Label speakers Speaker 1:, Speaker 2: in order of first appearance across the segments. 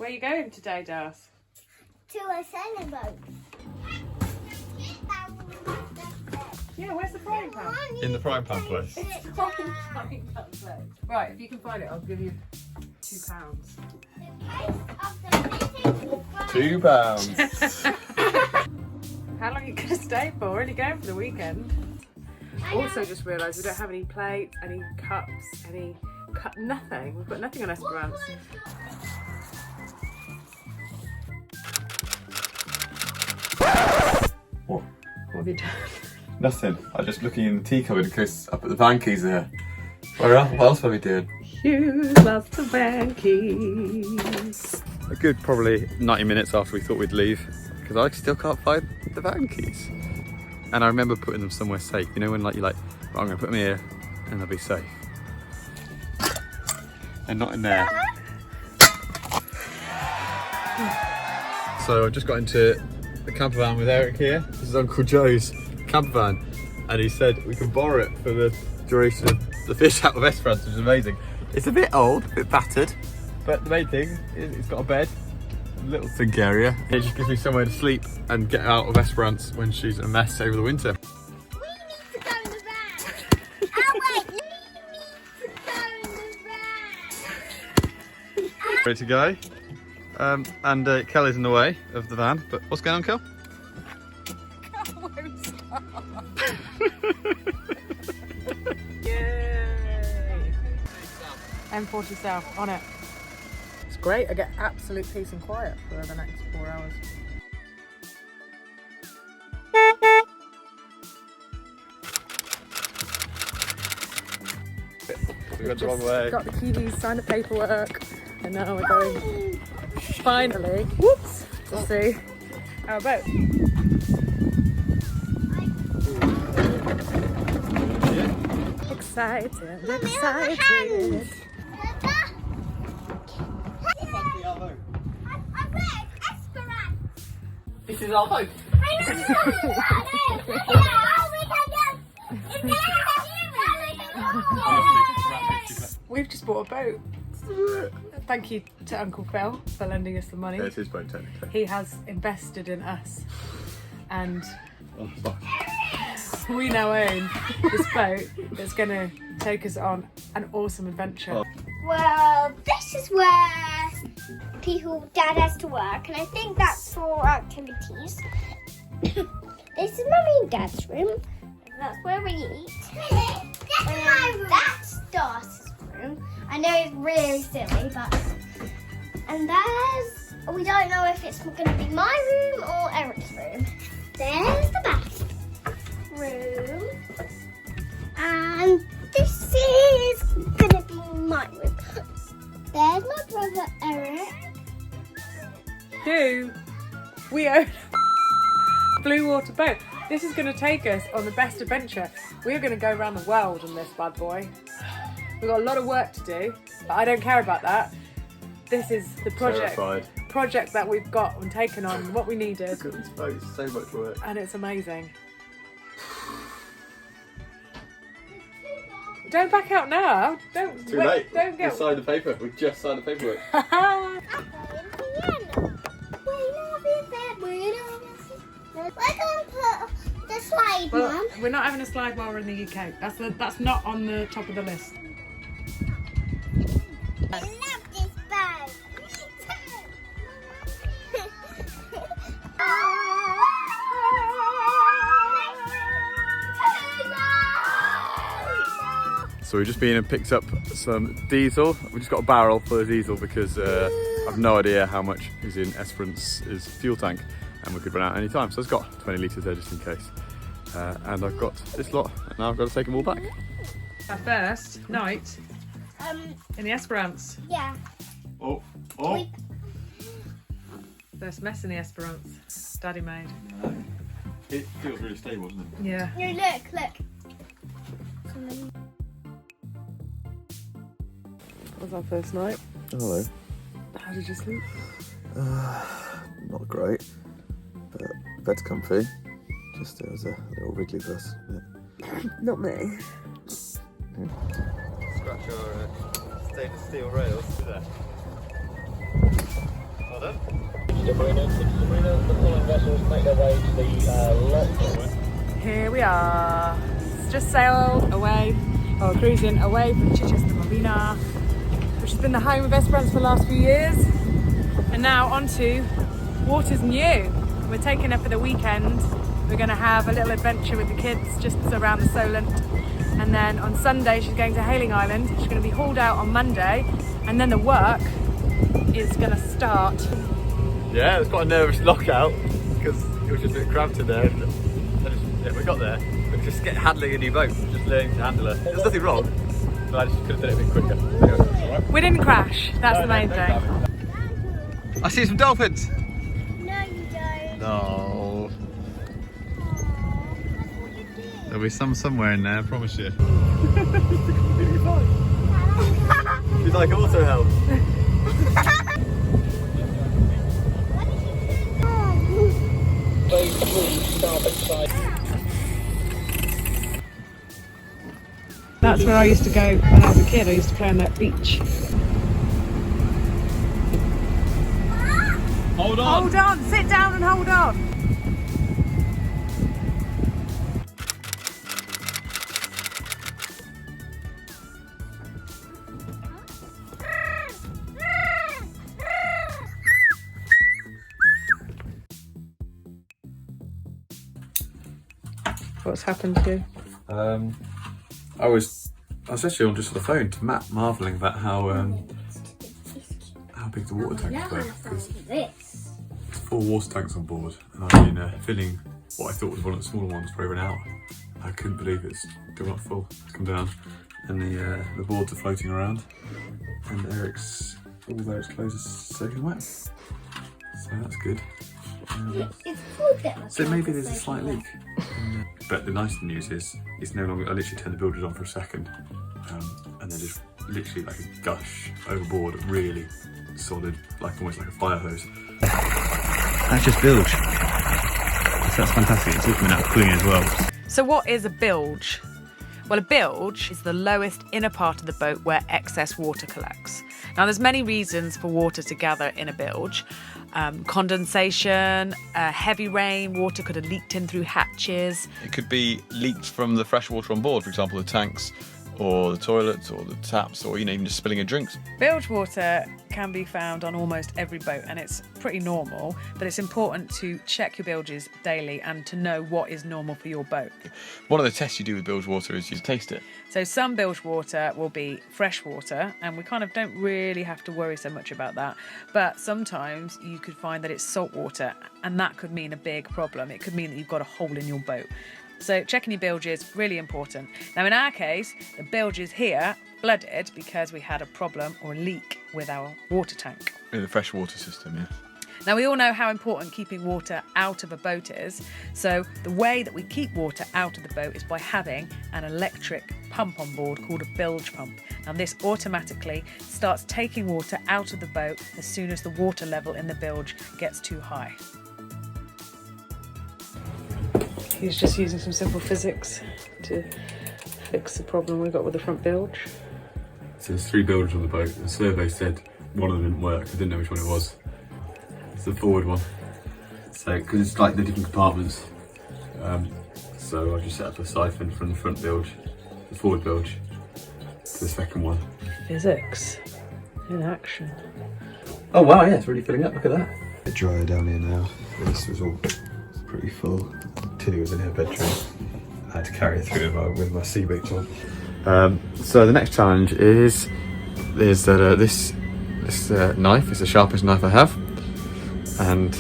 Speaker 1: Where are you going today, Darth?
Speaker 2: To a sailboat.
Speaker 1: Yeah, where's the frying pan?
Speaker 3: In the frying pan place.
Speaker 1: It's not in the frying pan place. Right, if you can find it, I'll give you £2.
Speaker 3: £2.
Speaker 1: How long are you going to stay for? We're only going for the weekend. Also just realised we don't have any plates, any cups, nothing. We've got nothing on Esperance.
Speaker 3: What?
Speaker 1: What have you done?
Speaker 3: Nothing. I'm just looking in the tea cupboard in case I put the van keys there. What else are we doing?
Speaker 1: You lost the van keys.
Speaker 3: A good probably 90 minutes after we thought we'd leave, because I still can't find the van keys. And I remember putting them somewhere safe. You know when you're like, right, I'm gonna put them here and they'll be safe. And not in there. So I've just got into the camper van with Eric here. This is Uncle Joe's camper van, and he said we can borrow it for the duration of the fish out of Esperance, which is amazing. It's a bit old, a bit battered, but the main thing is it's got a bed, a little sink area. It just gives me somewhere to sleep and get out of Esperance when she's a mess over the winter.
Speaker 2: We need to go in the van. Oh wait, we need to go in the van.
Speaker 3: Ready to go. And Kelly's in the way of the van, but what's going on, Kel?
Speaker 1: Yay! M40 South, on it. It's great, I get absolute peace and quiet for the next 4 hours.
Speaker 3: We went the wrong way.
Speaker 1: Got the keys, signed the paperwork, and now we're going finally, whoops, to see our boat. Excited.
Speaker 3: This is our boat.
Speaker 1: We've just bought a boat. Thank you to Uncle Phil for lending us the money.
Speaker 3: Yeah, it's his boat technically.
Speaker 1: He has invested in us, and
Speaker 3: Oh, fuck.
Speaker 1: we now own this boat that's going to take us on an awesome adventure.
Speaker 2: Well, this is where Dad has to work, and I think that's for activities. This is Mummy and Dad's room. That's where we eat. That's Darcy's room. I know it's really silly, but... And there's... We don't know if it's going to be my room or Eric's room. There's the bathroom. And this is going to be my room. There's my brother Eric.
Speaker 1: We own a blue water boat. This is going to take us on the best adventure. We're going to go around the world on this bad boy. We've got a lot of work to do, but I don't care about that. This is the project that we've got and taken on, what we needed.
Speaker 3: Look at this boat, it's so much work.
Speaker 1: And it's amazing. Don't back out now. Don't.
Speaker 3: Too late.
Speaker 1: Don't
Speaker 3: We signed the paper. We just signed the paperwork.
Speaker 2: We're going to put the slide,
Speaker 1: Well,
Speaker 2: Mum.
Speaker 1: we're not having a slide while we're in the UK. That's not on the top of the list.
Speaker 2: I love this bag.
Speaker 3: So we've just been and picked up some diesel. We just got a barrel full of diesel because I've no idea how much is in Esperance's fuel tank, and we could run out any time. So it's got 20 litres there just in case. And I've got this lot, and now I've got to take them all back.
Speaker 1: Our first night in the Esperance.
Speaker 2: Yeah.
Speaker 3: Oh.
Speaker 1: First mess in the Esperance. Daddy made.
Speaker 3: It feels really stable, doesn't it?
Speaker 1: Yeah.
Speaker 2: No, look.
Speaker 1: That was our first night.
Speaker 4: Hello.
Speaker 1: How did you sleep?
Speaker 4: Not great, but bed's comfy. Just there was a little wriggly bus.
Speaker 1: Not me.
Speaker 3: Scratch our stainless steel rails, is there?
Speaker 1: Here we are. Just sailed away, or cruising away from Chichester Marina, which has been the home of Esperance for the last few years. And now onto waters new. We're taking her for the weekend. We're going to have a little adventure with the kids just around the Solent. And then on Sunday she's going to Hailing Island. She's going to be hauled out on Monday. And then the work is going to start.
Speaker 3: Yeah, it was quite a nervous lockout because it was just a bit cramped in there. Yeah, we got there. But just handling a new boat, just learning to handle her. There's nothing wrong, but I just could have done it a bit quicker. Anyway,
Speaker 1: We didn't crash, that's the main thing.
Speaker 3: I see some dolphins.
Speaker 2: No, you don't.
Speaker 3: No.
Speaker 2: Aw, that's what you did.
Speaker 3: There'll be some somewhere in there, I promise you. She's like auto help.
Speaker 1: That's where I used to go when I was a kid. I used to play on that beach.
Speaker 3: Hold on.
Speaker 1: Hold on, sit down and hold on. What's happened to you?
Speaker 3: I was actually on just on the phone to Matt, marvelling about how big the water tanks were. Because
Speaker 2: This.
Speaker 3: there's 4 water tanks on board, and I've been filling what I thought was one of the smaller ones for over an hour. I couldn't believe it's still not full. It's come down, and the boards are floating around, and all Eric's clothes are soaking wet. So that's good.
Speaker 2: It's full there.
Speaker 3: So maybe there's a slight leak. But the nice news is, it's no longer, I literally turned the bilges on for a second, and they're just literally like a gush overboard, really solid, like almost like a fire hose.
Speaker 5: That's just bilge. So that's fantastic. It's all coming out clean as well.
Speaker 1: So what is a bilge? Well, a bilge is the lowest inner part of the boat where excess water collects. Now, there's many reasons for water to gather in a bilge. Condensation, heavy rain, water could have leaked in through hatches.
Speaker 6: It could be leaked from the fresh water on board, for example, the tanks or the toilets or the taps, or even just spilling of drinks.
Speaker 1: Bilge water can be found on almost every boat, and it's pretty normal, but it's important to check your bilges daily and to know what is normal for your boat.
Speaker 6: One of the tests you do with bilge water is you taste it.
Speaker 1: So some bilge water will be fresh water, and we kind of don't really have to worry so much about that. But sometimes you could find that it's salt water, and that could mean a big problem. It could mean that you've got a hole in your boat. So checking your bilges, really important. Now in our case, the bilges here flooded because we had a problem or a leak with our water tank.
Speaker 6: In the fresh water system, yeah.
Speaker 1: Now we all know how important keeping water out of a boat is. So the way that we keep water out of the boat is by having an electric pump on board called a bilge pump. Now this automatically starts taking water out of the boat as soon as the water level in the bilge gets too high. He's just using some simple physics to fix the problem we got with the front bilge.
Speaker 3: So there's 3 bilges on the boat. The survey said one of them didn't work. I didn't know which one it was. It's the forward one. So, because it's like the different compartments. So I just set up a siphon from the front bilge, the forward bilge, to the second one.
Speaker 1: Physics in action.
Speaker 3: Oh wow, yeah, it's really filling up. Look at that.
Speaker 4: A bit drier down here now. This was all pretty full. Tilly was in her bedroom. I had to carry her through with my sea boots on.
Speaker 3: So the next challenge is this knife. It's the sharpest knife I have, and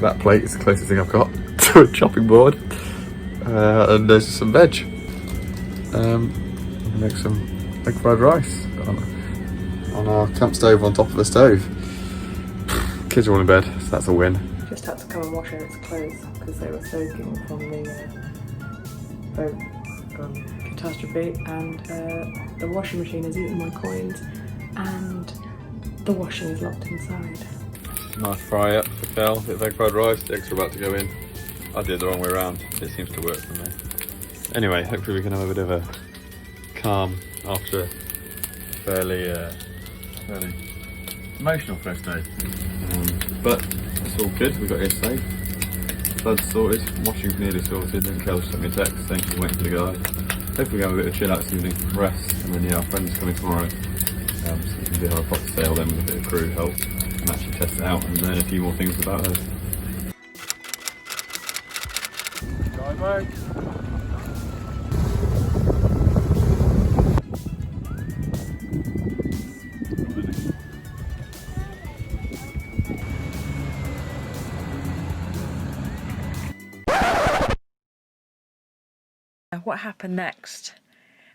Speaker 3: that plate is the closest thing I've got to a chopping board. And there's some veg. I'm gonna make some egg fried rice on our camp stove on top of the stove. Kids are all in bed, so that's a win.
Speaker 1: Just had to come and wash Eric's clothes because they were soaking from the boat catastrophe, and the washing machine has eaten my coins and the washing is locked inside.
Speaker 3: Nice fry up for Cal, bit of egg fried rice, the eggs are about to go in. I did it the wrong way around, it seems to work for me. Anyway, hopefully we can have a bit of a calm after a fairly emotional first day. But it's all good. We got here safe. Floods sorted. Washing's nearly sorted. And Kel sent me a text saying she's waiting for the guy. Hopefully we have a bit of chill out this evening, rest, and then yeah, our friend's coming tomorrow. So we can do our proper sail then with a bit of crew help and actually test it out and learn a few more things about her. Bye.
Speaker 1: What happened next?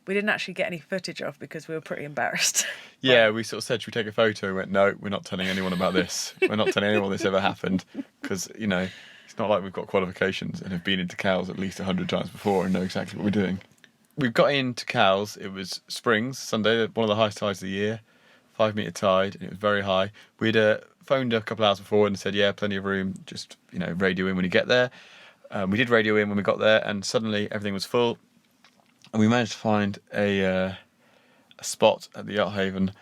Speaker 1: We didn't actually get any footage of because we were pretty embarrassed.
Speaker 6: Yeah, we sort of said, should we take a photo? We went, no, we're not telling anyone about this. We're not telling anyone this ever happened because, you know, it's not like we've got qualifications and have been into Cowes at least 100 times before and know exactly what we're doing. We've got into Cowes, it was Springs, Sunday, one of the highest tides of the year, 5 metre tide, and it was very high. We'd phoned a couple hours before and said, yeah, plenty of room, just, you know, radio in when you get there. We did radio in when we got there and suddenly everything was full. And we managed to find a spot at the yacht haven,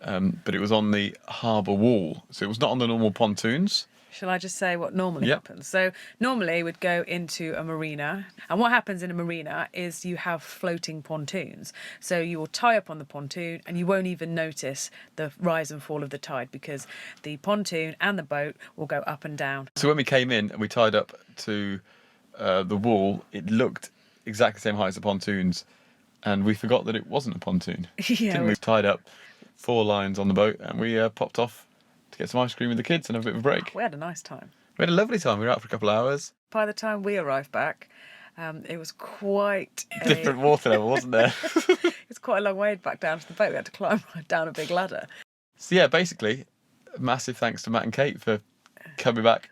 Speaker 6: but it was on the harbour wall. So it was not on the normal pontoons.
Speaker 1: Shall I just say what normally happens? So normally we'd go into a marina, and what happens in a marina is you have floating pontoons. So you will tie up on the pontoon and you won't even notice the rise and fall of the tide because the pontoon and the boat will go up and down.
Speaker 6: So when we came in and we tied up to the wall, it looked exactly the same height as the pontoons, and we forgot that it wasn't a pontoon.
Speaker 1: Yeah,
Speaker 6: we tied up 4 lines on the boat and we popped off to get some ice cream with the kids and have a bit of a break.
Speaker 1: We had a nice time.
Speaker 6: We had a lovely time. We were out for a couple of hours.
Speaker 1: By the time we arrived back, it was quite
Speaker 6: Different water level, wasn't there?
Speaker 1: It's quite a long way back down to the boat. We had to climb down a big ladder.
Speaker 6: So yeah, basically, massive thanks to Matt and Kate for coming back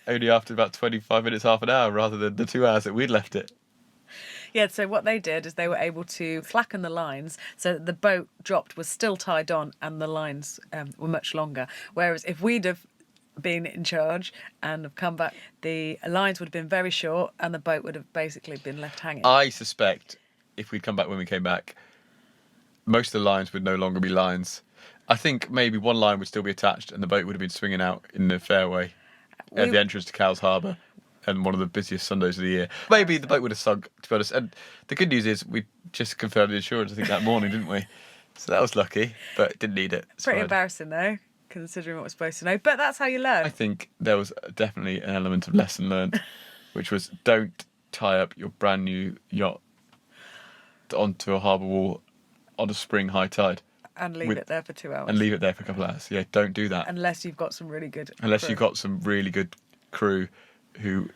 Speaker 6: only after about 25 minutes, half an hour, rather than the 2 hours that we'd left it.
Speaker 1: Yeah, so what they did is they were able to slacken the lines so that the boat dropped was still tied on and the lines were much longer. Whereas if we'd have been in charge and have come back, the lines would have been very short and the boat would have basically been left hanging.
Speaker 6: I suspect if we'd come back when we came back, most of the lines would no longer be lines. I think maybe one line would still be attached and the boat would have been swinging out in the fairway at the entrance to Cowes Harbour. And one of the busiest Sundays of the year. Maybe the boat would have sunk, to be honest. And the good news is we just confirmed the insurance, I think, that morning, didn't we? So that was lucky, but didn't need it. It's
Speaker 1: pretty
Speaker 6: fine.
Speaker 1: Embarrassing, though, considering what we're supposed to know. But that's how you learn.
Speaker 6: I think there was definitely an element of lesson learned, which was don't tie up your brand new yacht onto a harbour wall on a spring high tide.
Speaker 1: And leave it there for 2 hours.
Speaker 6: And leave it there for a couple of hours. Yeah, don't do that.
Speaker 1: Unless you've got some really good
Speaker 6: Unless
Speaker 1: crew.
Speaker 6: you've got some really good crew who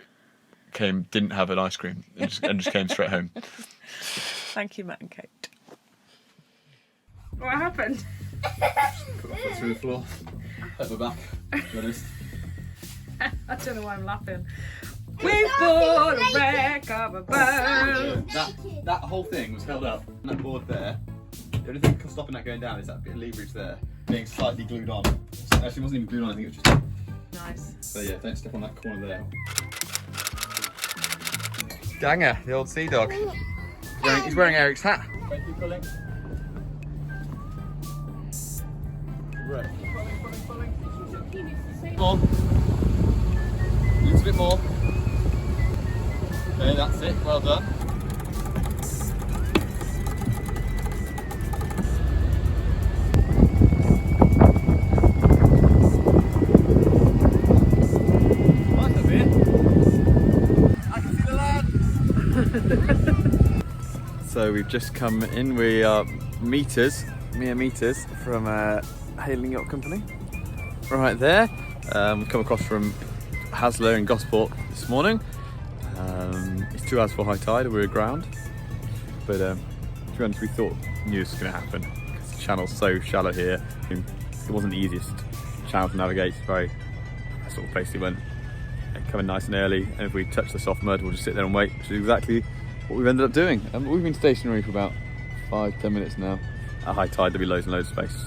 Speaker 6: didn't have an ice cream and just came straight home.
Speaker 1: Thank you, Matt and Kate. What happened?
Speaker 3: Put my foot through the floor. Hurt my back, to be honest.
Speaker 1: I don't know why I'm laughing. We bought a wreck of a boat.
Speaker 3: That whole thing was held up. And that board there, the only thing stopping that going down is that bit of leverage there being slightly glued on. Actually, it wasn't even glued on, I think it was just...
Speaker 1: Nice.
Speaker 3: So yeah, don't step on that corner there.
Speaker 6: Ganger, the old sea dog. He's wearing Eric's hat.
Speaker 3: Thank you, pulling. Right. More. A little bit more. Okay, that's it. Well done. Nice up here. I can see the land. So we've just come in. We are mere meters from Hailing Yacht Company. Right there. We've come across from Hasler in Gosport this morning. It's 2 hours before high tide and we're aground. But to be honest, we thought knew this was going to happen because the channel's so shallow here. It wasn't the easiest channel to navigate. It's very sort of basically went coming nice and early, and if we touch the soft mud, we'll just sit there and wait, which is exactly what we've ended up doing. We've been stationary for about 5-10 minutes now. At high tide, there'll be loads and loads of space.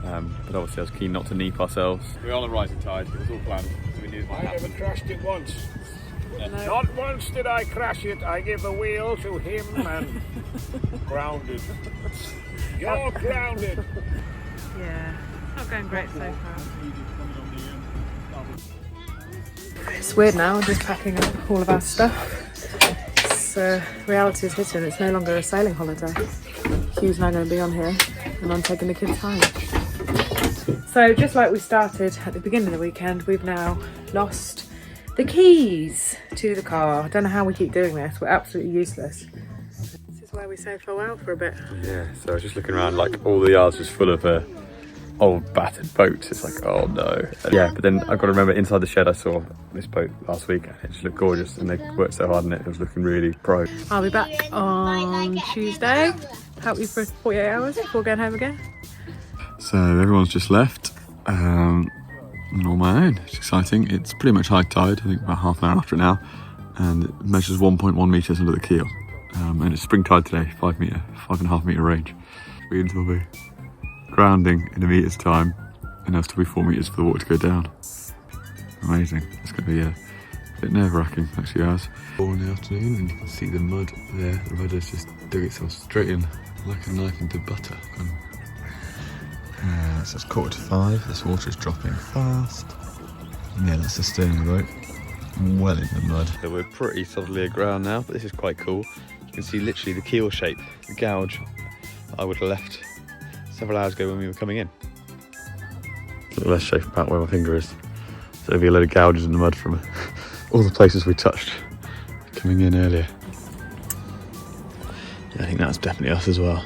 Speaker 3: But obviously I was keen not to neep ourselves. We're on a rising tide, it was all planned, so we knew it might happen.
Speaker 7: I never crashed it once. Not once did I crash it. I gave the wheel to him and grounded. You're grounded.
Speaker 1: Yeah, not going great so far. It's weird now, just packing up all of our stuff. Reality is hitting, it's no longer a sailing holiday. Hugh's now going to be on here and I'm taking the kids home. So just like we started at the beginning of the weekend, we've now lost the keys to the car. I don't know how we keep doing this, we're absolutely useless. This is where we say farewell for a bit.
Speaker 3: Yeah, so I was just looking around, like all the yards just full of old battered boats. It's like, oh no. Yeah, but then I've got to remember, inside the shed I saw this boat last week and it just looked gorgeous and they worked so hard on it. It was looking really pro.
Speaker 1: I'll be back on Tuesday. Help you for 48 hours before going home again.
Speaker 3: So everyone's just left. I'm on my own. It's exciting. It's pretty much high tide, I think about half an hour after now, and it measures 1.1 metres under the keel. And it's spring tide today, 5.5 metre range. Which means we'll be grounding in a metre's time, and there'll still be 4 metres for the water to go down. Amazing. It's going to be a bit nerve-wracking, actually, ours. 4 in the afternoon, and you can see the mud there. The mud has just dug itself straight in like a knife into butter. So it's 4:45. This water is dropping fast. Yeah, that's the stern of the boat. Well in the mud. So we're pretty solidly aground now, but this is quite cool. You can see literally the keel shape, the gouge I would have left several hours ago when we were coming in. A little less shape about where my finger is. So there'll be a load of gouges in the mud from all the places we touched coming in earlier. Yeah, I think that's definitely us as well.